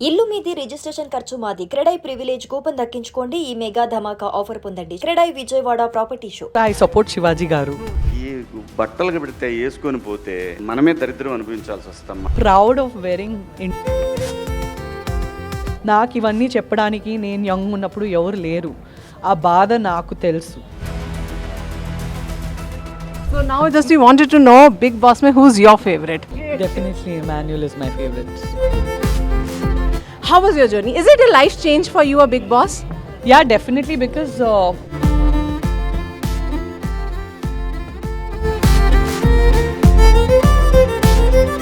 ఇల్లు మీది రిజిస్ట్రేషన్ ఖర్చు మాది. క్రెడై ప్రివిలేజ్ కూపన్ దక్కించుకోండి. ఈ మెగా ధమాకా ఆఫర్ పొందండి. CREDAI Vijayawada property show. I support Shivaji garu. ఈ బట్టలు పెడితే వేసుకొని పోతే మనమే దరిద్రం అనుభవించాల్సి వస్తాం. Proud of wearing. నాకు ఇవన్నీ చెప్పడానికి నేను యంగ్ ఉన్నప్పుడు ఎవరు లేరు. ఆ బాధ నాకు తెలుసు. So now just we wanted to know Bigg Boss mein who's your favorite? Definitely Emmanuel is my favorite. How was your journey? Is it a life change for you, a Bigg Boss? Yeah, definitely, because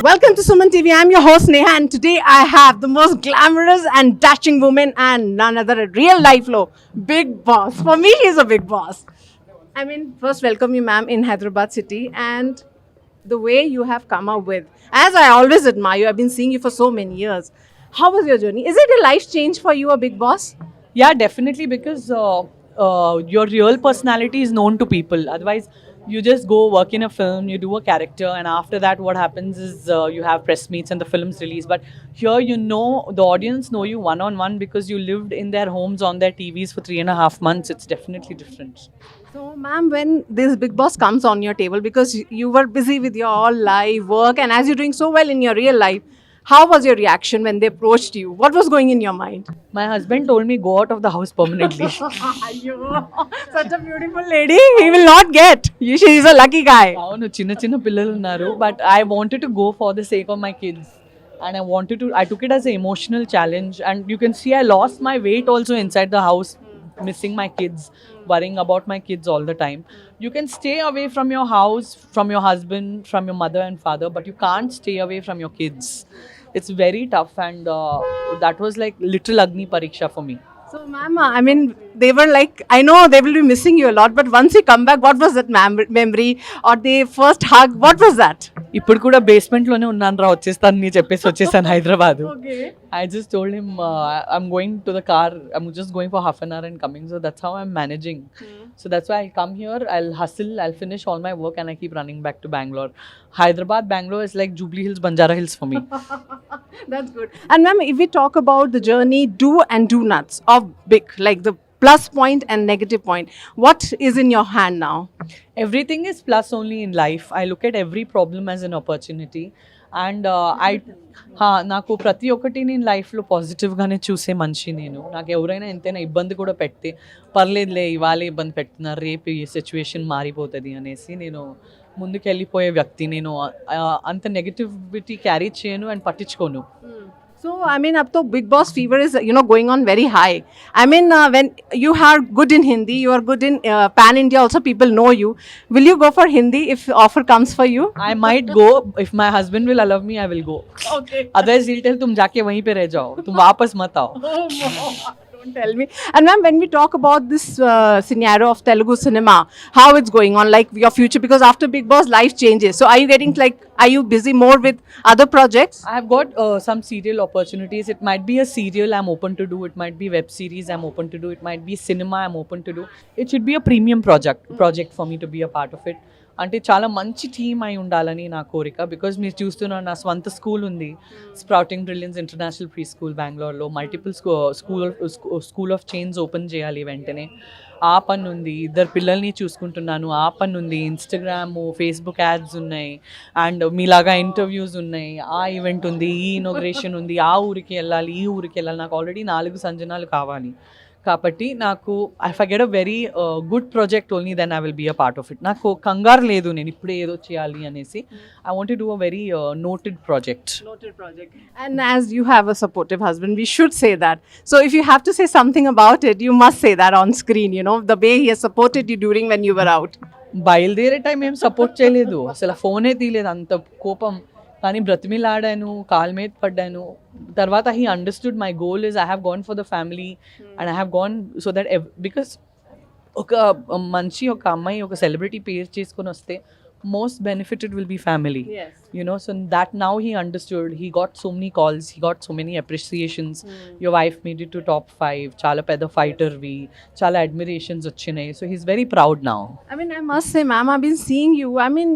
Welcome to Suman TV. I'm your host Neha, and today I have the most glamorous and dashing woman and none other at real life low, Bigg Boss. For me, he's a big boss. I mean, first welcome you, ma'am, in Hyderabad city, and the way you have come up with, as I always admire you, I've been seeing you for so many years. How was your journey? Is it a life change for you, a Bigg Boss? yeah, definitely, because your real personality is known to people. Otherwise, you just go work in a film, you do a character, and after that what happens is you have press meets and the film's release. But here, you know, the audience know you one on one because you lived in their homes on their TVs for 3.5 months. It's definitely different. So, ma'am, when this Bigg Boss comes on your table, because you were busy with your all live work, and as you're doing so well in your real life, how was your reaction when they approached you? What was going in your mind? My husband told me go out of the house permanently. Such a beautiful lady, he will not get. She's a lucky guy. అవును, చిన్న చిన్న పిల్లలు ఉన్నారు. But I wanted to go for the sake of my kids, and I took it as an emotional challenge, and you can see I lost my weight also inside the house, missing my kids, worrying about my kids all the time. You can stay away from your house, from your husband, from your mother and father, but you can't stay away from your kids. It's very tough, and that was like little Agni Pariksha for me. So, ma'am, I mean, they were like, I know they will be missing you a lot, but once you come back, what was that memory or the first hug? What was that? ఇప్పుడు కూడా basement లోనే ఉన్నాను రా, వచ్చేస్తాను నీ చెప్పేసి వచ్చేసాను Hyderabad. Okay. I just told him I'm going to the car. I'm just going for half an hour and coming. So that's how I'm managing. So that's why I'll come here, I'll hustle, I'll finish all my work, and I keep running back to Bangalore. Hyderabad, Bangalore is like Jubilee Hills, Banjara Hills for me. That's good. And ma'am, if we talk about the journey, do and do nots of Big, like the plus point and negative point, what is in your hand now? Everything is plus only in life. I look at every problem as an opportunity. And నాకు ప్రతి ఒక్కటి నేను లైఫ్లో పాజిటివ్గానే చూసే మనిషి నేను. నాకు ఎవరైనా ఎంతైనా ఇబ్బంది కూడా పెడితే పర్లేదులే, ఇవాళ ఇబ్బంది పెడుతున్నారు, రేపు ఈ సిచ్యువేషన్ మారిపోతుంది అనేసి నేను ముందుకు వెళ్ళిపోయే వ్యక్తి. నేను అంత నెగటివిటీ క్యారీ చేయను అండ్ పట్టించుకోను. So, I mean, up to Bigg Boss fever is, you know, going on very high. I mean, when you are good in Hindi, you are good in Pan India also, people know you. Will you go for Hindi if offer comes for you? I might go. If my husband will allow me, I will go. Okay. Otherwise he'll tell तुम जाके वहीं पे रह जाओ, तुम वापस मत आओ. Don't tell me. And ma'am, when we talk about this scenario of Telugu cinema, how it's going on, like your future, because after Bigg Boss, life changes. So are you getting like, are you busy more with other projects? I have got some serial opportunities. It might be a serial I'm open to do. It might be web series I'm open to do. It might be cinema I'm open to do. It should be a premium project for me to be a part of it. అంటే చాలా మంచి team అయి ఉండాలని నా కోరిక. Because మీరు చూస్తున్నారు, నా స్వంత స్కూల్ ఉంది, sprouting brilliance international pre school బెంగళూరులో. Multiple school of chains open చేయాలి వెంటనే. ఆ పని ఉంది. 2 పిల్లల్ని చూసుకుంటున్నాను, ఆ పని ఉంది. ఇన్స్టాగ్రామ్, ఫేస్బుక్ యాడ్స్ ఉన్నాయి, అండ్ మీలాగా ఇంటర్వ్యూస్ ఉన్నాయి, ఆ ఈవెంట్ ఉంది, ఈ ఇనోగ్రేషన్ ఉంది, ఆ ఊరికి వెళ్ళాలి, ఈ ఊరికి వెళ్ళాలి. నాకు ఆల్రెడీ 4 సంజనాలు కావాలి. కాబట్టి నాకు if I get a very good project only then I will be a part of it. నాకు కంగారు లేదు నేను ఇప్పుడే ఏదో చేయాలి అనేసి. I want to do a very noted project. And as you have a supportive husband, we should say that. So if you have to say something about it, you must say that on screen, you know, the way he has supported you during when you were out. బయలుదేరే time ఏం support చేయలేదు, అసలు ఫోనే తీయలేదు, అంత కోపం. కానీ బ్రతిమిలాడాను, call మీద పడ్డాను. తర్వాత he understood my goal is I have gone for the family, and I have gone so that because ఒక మంచి ఒక అమ్మాయి ఒక సెలబ్రిటీ పేరు చేసుకొని వస్తే most benefited will be family. Yes. You know, so that now he understood. He got so many calls, he got so many appreciations. Your wife made it to top 5. Chala pedda fighter vi, chala admirations vachinayi. So he's very proud now. I mean, I must say, ma'am, I've been seeing you. I mean,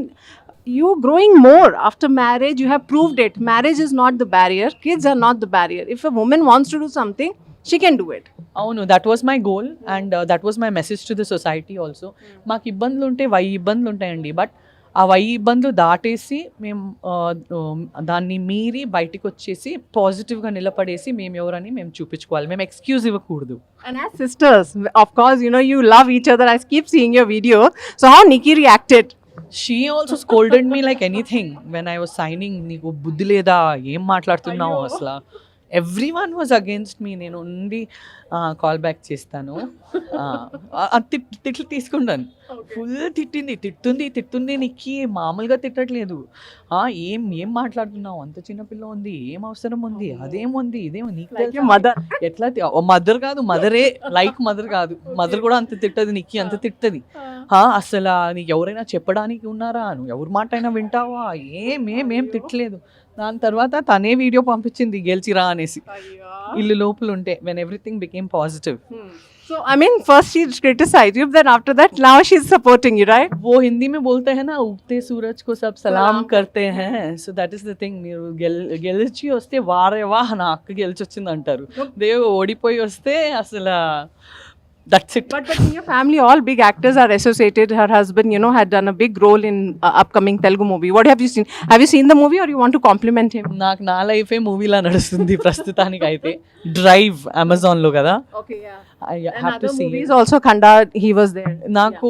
you growing more after marriage, you have proved it. Marriage is not the barrier, kids are not the barrier. If a woman wants to do something, she can do it. అవును, that was my goal and that was my message to the society also. మాకు ఇబ్బందులు ఉంటే 1000 ఇబ్బందులు ఉంటాయండి, but ఆ 1000 ఇబ్బందులు దాటేసి మేము దాన్ని మీరి బయటికి వచ్చేసి పాజిటివ్గా నిలబడేసి మేము ఎవరని మేము చూపించుకోవాలి, మేము ఎక్స్క్యూజ్ ఇవ్వకూడదు. And as sisters, of course, you know, you love each other. I keep seeing your video. So how Nikki reacted? She also scolded me like anything when I was signing. నీకు బుద్ధి లేదా, ఏం మాట్లాడుతున్నావు అసలు, every one was against me. నేను ఉండి call back చేస్తాను, తిట్లు తీసుకుంటాను. ఫుల్ తిట్టుంది నిక్కి, మామూలుగా తిట్టట్లేదు. ఏం ఏం మాట్లాడుతున్నావు, అంత చిన్నపిల్ల ఉంది, ఏం అవసరం ఉంది, అదేముంది ఇదేమో నీకు తెలుసా? Mother. ఎట్లా మదర్ కాదు, మదరే లైక్ మదర్ కాదు, మదర్ కూడా అంత తిట్టదు, నిక్కి అంత తిట్టది. అసలు నీకు ఎవరైనా చెప్పడానికి ఉన్నారా, నువ్వు ఎవరి మాట అయినా వింటావా, ఏం తిట్టలేదు. దాని తర్వాత తనే వీడియో పంపించింది గెలిచిరా అనేసి, ఇల్లు లోపల ఉంటే, when everything became positive. So I mean, first she criticized you, then after that now she's supporting you, right? वो हिंदी में बोलते हैं ना, उगते सूरज को सब सलाम करते हैं. So that is the thing. మీరు గెలిచి వస్తే వారే వా నా అక్క గెలిచి వచ్చింది అంటారు, దేవు ఓడిపోయి వస్తే అసలు that's it. But in your family, all big actors are associated. Her husband, you know, had done a big role in upcoming Telugu movie. What have you seen? Have you seen the movie or you want to compliment him? నాకు నా లైఫే మూవీలా నడుస్తుంది ప్రస్తుతానికి అయితే. Drive అమెజాన్లో కదా, Okay, yeah. I And have to other see movies it. also, Khanda, he was there. నాకు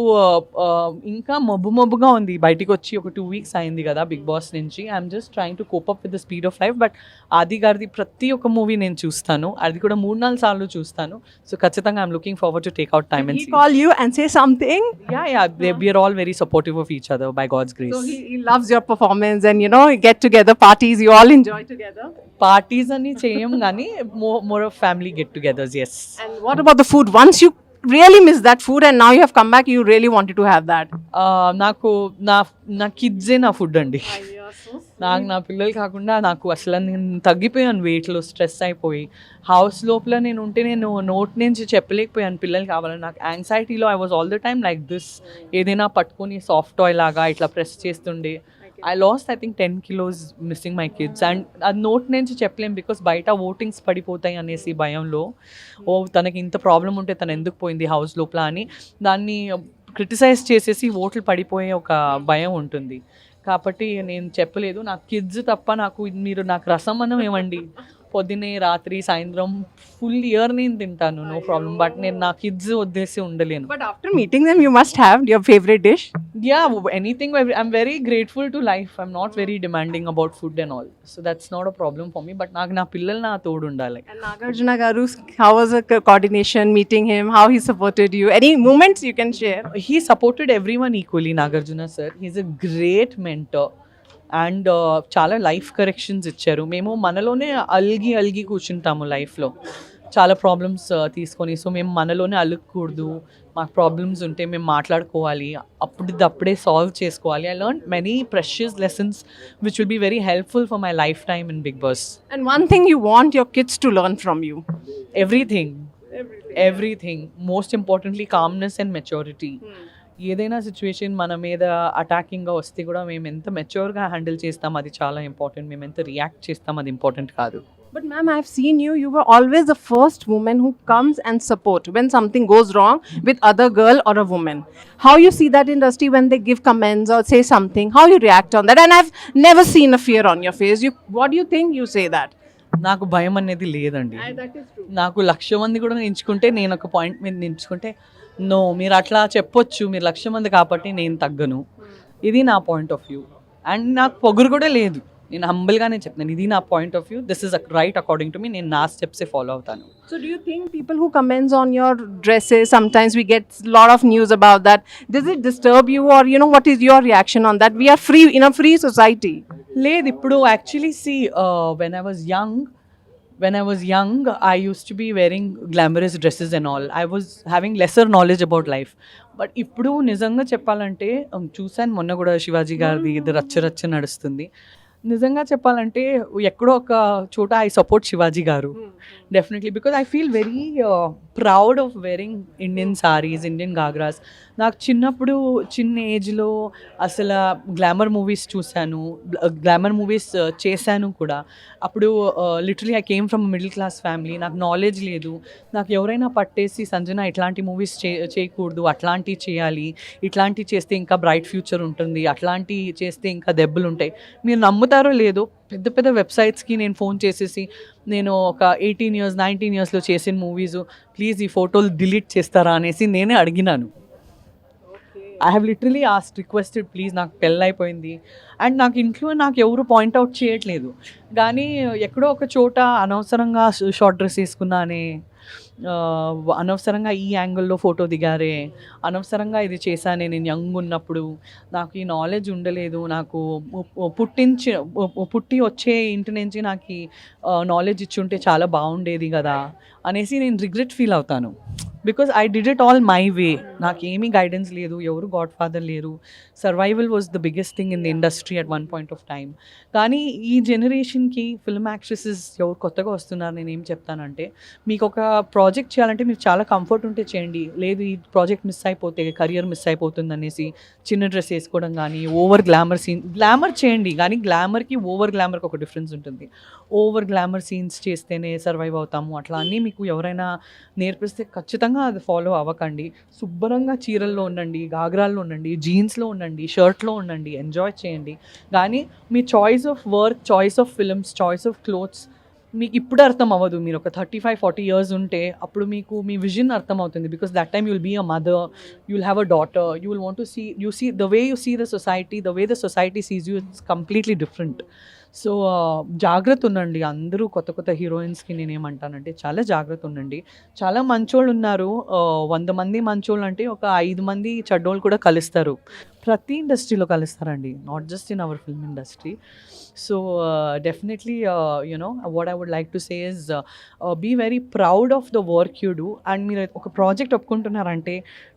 ఇంకా మబ్బుగా ఉంది, బయటికి వచ్చి ఒక 2 weeks అయింది కదా బిగ్ బాస్ నుంచి. I'm just trying to cope up with the speed of life. But ఆది గారిది ప్రతి ఒక్క మూవీ నేను చూస్తాను, అది కూడా 3-4 సార్లు చూస్తాను. సో ఖచ్చితంగా I'm looking forward to take out time Did and he see. call you and say something? We are all very supportive of each other by God's grace. So he loves your performance, and you know, get together parties, you all enjoy together. Parties అని చేయం కానీ more of family get togethers. Yes. And what about the food? Once you really miss that food and now you have come back, you really wanted to have that. నాకు నా కిడ్సే నా food అండి. నాకు నా పిల్లలు కాకుండా నాకు అసలు నేను తగ్గిపోయాను వెయిట్లో, స్ట్రెస్ అయిపోయి హౌస్ లోపల నేను ఉంటే నేను నోట్ నుంచి చెప్పలేకపోయాను పిల్లలు కావాలని. నాకు యాంగ్జైటీలో I was all the time like this, ఏదైనా పట్టుకొని సాఫ్ట్ టాయ్ లాగా ఇట్లా ప్రెస్ చేస్తుండే. I lost I think 10 kilos missing my kids, and అది నోట్ నుంచి చెప్పలేం బికాస్ బయట ఓటింగ్స్ పడిపోతాయి అనేసి భయంలో, తనకి ఇంత ప్రాబ్లం ఉంటే తను ఎందుకు పోయింది హౌస్ లోపల అని దాన్ని క్రిటిసైజ్ చేసేసి ఓట్లు పడిపోయే ఒక భయం ఉంటుంది. కాబట్టి నేను చెప్పలేదు. నాకు కిడ్స్ తప్ప మీరు నాకు రసం అన్నం ఇవ్వండి, పొద్దున్నే రాత్రి సాయంత్రం ఫుల్ ఇయర్ నేను తింటాను, నో ప్రాబ్లం. బట్ నేను నా కిడ్స్ వదిలేసి ఉండలేను. But after meeting them, you must have your favorite dish. Yeah, anything. I'm very grateful to life. I'm not very demanding about food and all. So that's not a problem for me. But నాకు నా పిల్లలు నా తోడు ఉండాలి. And Nagarjuna Garu, how was the coordination, meeting him, how he supported you? Any moments you can share? He supported everyone equally, Nagarjuna sir. He's a great mentor. And చాలా life corrections ఇచ్చారు. మేము మనలోనే అలిగి కూర్చుంటాము లైఫ్లో చాలా problems తీసుకొని. So మేము మనలోనే అలుగకూడదు, మాకు ప్రాబ్లమ్స్ ఉంటే మేము మాట్లాడుకోవాలి, అప్పుడే సాల్వ్ చేసుకోవాలి. I learn many precious lessons which will be very helpful for my lifetime in Bigg Boss. And one thing you want your kids to learn from you? Everything most importantly calmness and maturity. ఏదైనా situation మన మీద అటాకింగ్గా వస్తే కూడా మేము ఎంత మెచ్యూర్గా handle చేస్తాం అది చాలా ఇంపార్టెంట్, మేము ఎంత రియాక్ట్ చేస్తాం అది ఇంపార్టెంట్ కాదు. But ma'am, I've seen you were always the first woman who comes and support when something goes wrong with other girl or a woman. How you see that industry when they give comments or say something, how you react on that? And I've never seen a fear on your face. What do you think you say that? నాకు భయం అనేది లేదండి. That is true. నాకు 1,00,000 మంది కూడా ఎంచుకుంటే నేను ఒక పాయింట్ మీద నించుకుంటే నో మీరు అట్లా చెప్పొచ్చు, మీరు 1,00,000 మంది కాబట్టి నేను తగ్గను, ఇది నా పాయింట్ ఆఫ్ వ్యూ. అండ్ నాకు పొగురు కూడా లేదు, నేను హంబుల్గానే చెప్తాను ఇది నా point of view, this is right according to me, నేను నా స్టెప్సే ఫాలో అవుతాను. So do you think people who comments on your dresses, sometimes we get a lot of news about that, does it disturb you, or you know, what is your reaction on that? We are free in a free society. లేదు, ఇప్పుడు actually see when I was young, I used to be wearing glamorous dresses and all. I was having lesser knowledge about life. But ఇప్పుడు నిజంగా చెప్పాలంటే చూసాను మొన్న కూడా శివాజీ గారిది ఇది రచ్చ నడుస్తుంది. నిజంగా చెప్పాలంటే ఎక్కడో ఒక చోట ఐ సపోర్ట్ శివాజీ గారు definitely, because I feel very proud of wearing Indian saris, Indian ghagras. నాకు చిన్నప్పుడు చిన్న ఏజ్లో అసలు గ్లామర్ మూవీస్ చూశాను, గ్లామర్ మూవీస్ చేశాను కూడా. అప్పుడు literally I came from middle class family. నాకు నాలెడ్జ్ లేదు. నాకు ఎవరైనా పట్టేసి సంజన ఇట్లాంటి మూవీస్ చేయకూడదు, అట్లాంటివి చేయాలి, ఇట్లాంటివి చేస్తే ఇంకా బ్రైట్ ఫ్యూచర్ ఉంటుంది, అట్లాంటివి చేస్తే ఇంకా దెబ్బలు ఉంటాయి. మీరు నమ్ముతారో లేదో, పెద్ద పెద్ద వెబ్సైట్స్కి నేను ఫోన్ చేసేసి, నేను ఒక 18 years 19 yearsలో చేసిన మూవీస్ ప్లీజ్ ఈ ఫోటోలు డిలీట్ చేస్తారా అనేసి నేనే అడిగినాను. I have literally requested please, నాకు పెళ్ళైపోయింది అండ్ నాకు ఇంట్లో నాకు ఎవరు పాయింట్అవుట్ చేయట్లేదు, కానీ ఎక్కడో ఒక చోట అనవసరంగా షార్ట్ డ్రెస్ వేసుకున్నానే, అనవసరంగా ఈ యాంగిల్లో ఫోటో దిగారే, అనవసరంగా ఇది చేశానే, నేను యంగ్ ఉన్నప్పుడు నాకు ఈ నాలెడ్జ్ ఉండలేదు, నాకు పుట్టి వచ్చే ఇంటి నుంచి నాకు ఈ నాలెడ్జ్ ఇచ్చుంటే చాలా బాగుండేది కదా అనేసి నేను రిగ్రెట్ ఫీల్ అవుతాను. Because I did it all my way. నాకేమీ గైడెన్స్ లేదు, ఎవరు గాడ్ ఫాదర్ లేరు. Survival was the biggest thing in the industry at one point of time. కానీ ఈ జనరేషన్కి ఫిల్మ్ యాక్ట్రెసెస్ ఎవరు కొత్తగా వస్తున్నారు, నేను ఏం చెప్తానంటే, మీకు ఒక ప్రాజెక్ట్ చేయాలంటే మీకు చాలా కంఫర్ట్ ఉంటే చేయండి. లేదు ఈ ప్రాజెక్ట్ మిస్ అయిపోతే కెరియర్ మిస్ అయిపోతుంది అనేసి చిన్న డ్రెస్ వేసుకోవడం కానీ, ఓవర్ గ్లామర్ చేయండి, కానీ గ్లామర్కి ఓవర్ గ్లామర్కి ఒక డిఫరెన్స్ ఉంటుంది. ఓవర్ గ్లామర్ సీన్స్ చేస్తేనే సర్వైవ్ అవుతాము అట్లా అన్నీ మీకు ఎవరైనా నేర్పిస్తే ఖచ్చితంగా అది ఫాలో అవ్వకండి. శుభ్రంగా చీరల్లో ఉండండి, గాగ్రాల్లో ఉండండి, జీన్స్లో ఉండండి, షర్ట్లో ఉండండి, ఎంజాయ్ చేయండి. కానీ మీ choice of work, choice of films, choice of clothes మీకు ఇప్పుడు అర్థం అవ్వదు. మీరు ఒక 35-40 years ఉంటే అప్పుడు మీకు మీ విజన్ అర్థం అవుతుంది. Because that time you will be a mother, you will have a daughter, you will want to see the way you see the society, the way the society sees you, it's completely different. So జాగ్రత్త ఉండండి. అందరూ కొత్త కొత్త హీరోయిన్స్కి నేనేమంటానంటే చాలా జాగ్రత్త ఉండండి. చాలా మంచోళ్ళు ఉన్నారు, 100 మంది మంచోళ్ళు అంటే ఒక 5 మంది చెడ్డోళ్ళు కూడా కలుస్తారు. ప్రతి ఇండస్ట్రీలో కలుస్తారండి, not just in our film industry. So definitely what I would like to say is be very proud of the work you do. And మీరు ఒక project ఒప్పుకుంటున్నారంటే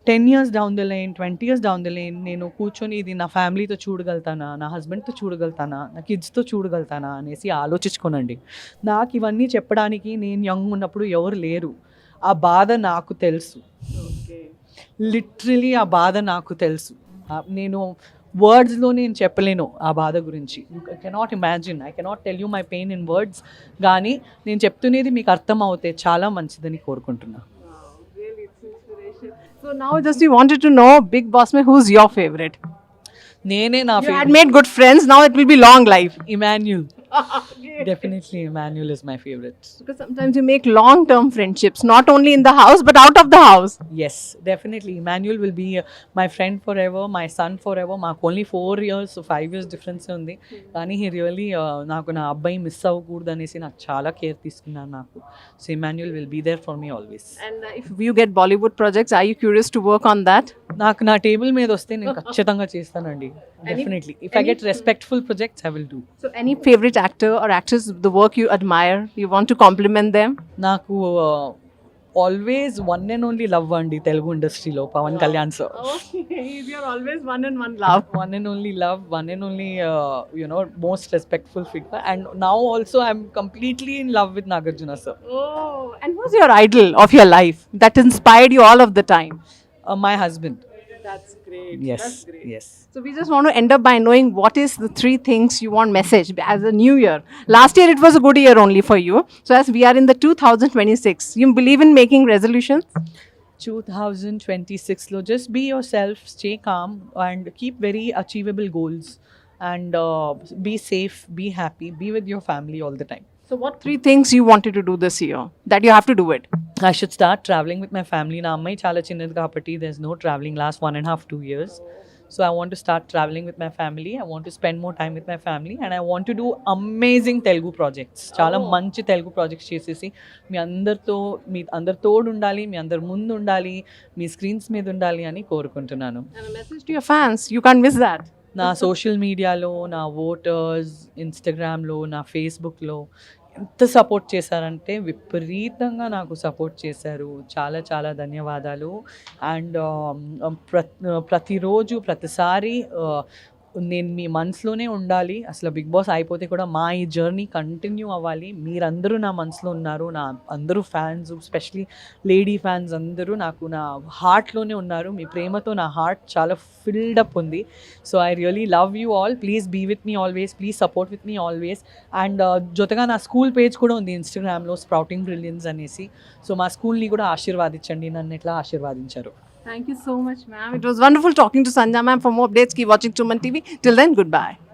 10 years down the lane, 20 years down the lane నేను కూర్చొని ఇది నా ఫ్యామిలీతో చూడగలుగుతానా, నా హస్బెండ్తో చూడగలుగుతానా, నా కిడ్స్తో చూడగలుగుతానా అనేసి ఆలోచించుకోనండి. నాకు ఇవన్నీ చెప్పడానికి నేను యంగ్ ఉన్నప్పుడు ఎవరు లేరు. ఆ బాధ నాకు తెలుసు, లిటరలీ ఆ బాధ నాకు తెలుసు. నేను వర్డ్స్లో నేను చెప్పలేను ఆ బాధ గురించి. I cannot imagine, I cannot tell you my pain in words. కానీ నేను చెప్తున్నది మీకు అర్థం అవుతే చాలా మంచిదని కోరుకుంటున్నా. So now just we wanted to know, Bigg Boss mein who's your favorite? నేనే నా You had made good friends, now it will be long life. Emmanuel. Definitely Emmanuel is my favorite. Because sometimes you make long-term friendships, not only in the house but out of the house. Yes, definitely. Emmanuel will be my friend forever, my son forever. మాకు only 4 years, so 5 years difference ఉంది. కానీ he really నాకు నా అబ్బాయి miss అవ్వకూడదు అనేసి నాకు చాలా కేర్ తీసుకున్నారు నాకు. So Emmanuel will be there for me always. And if you get Bollywood projects, are you curious to work on that? నాకు నా టేబుల్ మీద వస్తే నేను ఖచ్చితంగా చేస్తానండి. Definitely. If I get respectful projects, I will do. So any favorite actor or actress, the work you admire, you want to compliment them? నాకు always one and only love అండి తెలుగు ఇండస్ట్రీలో Pawan Kalyan sir. He's your always one and one love. One and only love, one and only most respectful figure. And now also I'm completely in love with Nagarjuna sir. Oh, and who's your idol of your life that inspired you all of the time? My husband. That's great. Yes, yes. So we just want to end up by knowing what is the 3 things you want message as a new year. Last year it was a good year only for you. So as we are in the 2026, you believe in making resolutions? 2026 lo just be yourself, stay calm and keep very achievable goals, and be safe, be happy, be with your family all the time. So what 3 things you wanted to do this year that you have to do it? I should start traveling with my family. Na ammai chala chinnadi kabatti there's no traveling last 1.5-2 years. So I want to start traveling with my family. I want to spend more time with my family, and I want to do amazing Telugu projects. Chala manchi Telugu projects chesesi మీ అందరితో తోడు ఉండాలి, మీ అందరి ముందు ఉండాలి, మీ screens మీద ఉండాలి అని కోరుకుంటున్నాను. And a message to your fans, you can't miss that. నా సోషల్ మీడియాలో, నా ఓటర్స్, ఇన్స్టాగ్రామ్లో, నా ఫేస్బుక్లో ఎంత సపోర్ట్ చేశారంటే విపరీతంగా నాకు సపోర్ట్ చేశారు. చాలా చాలా ధన్యవాదాలు. అండ్ ప్రతిరోజు ప్రతిసారి నేను మీ మనసులోనే ఉండాలి. అసలు బిగ్ బాస్ అయిపోతే కూడా మా ఈ జర్నీ కంటిన్యూ అవ్వాలి. మీరందరూ నా మనసులో ఉన్నారు. నా అందరూ ఫ్యాన్స్, స్పెషలీ లేడీ ఫ్యాన్స్ అందరూ నాకు నా హార్ట్లోనే ఉన్నారు. మీ ప్రేమతో నా హార్ట్ చాలా ఫిల్డ్ అప్ ఉంది. So I really love you all. Please be with me always, please support with me always. And జొతగా నా స్కూల్ పేజ్ కూడా ఉంది ఇన్స్టాగ్రామ్లో, స్ప్రౌటింగ్ బ్రిలియన్స్ అనేసి. సో మా స్కూల్ని కూడా ఆశీర్వాదించండి, నన్ను ఎట్లా ఆశీర్వాదించారు. Thank you so much, ma'am. It was wonderful talking to Sanjana ma'am. For more updates, keep watching Suman TV. Till then, goodbye.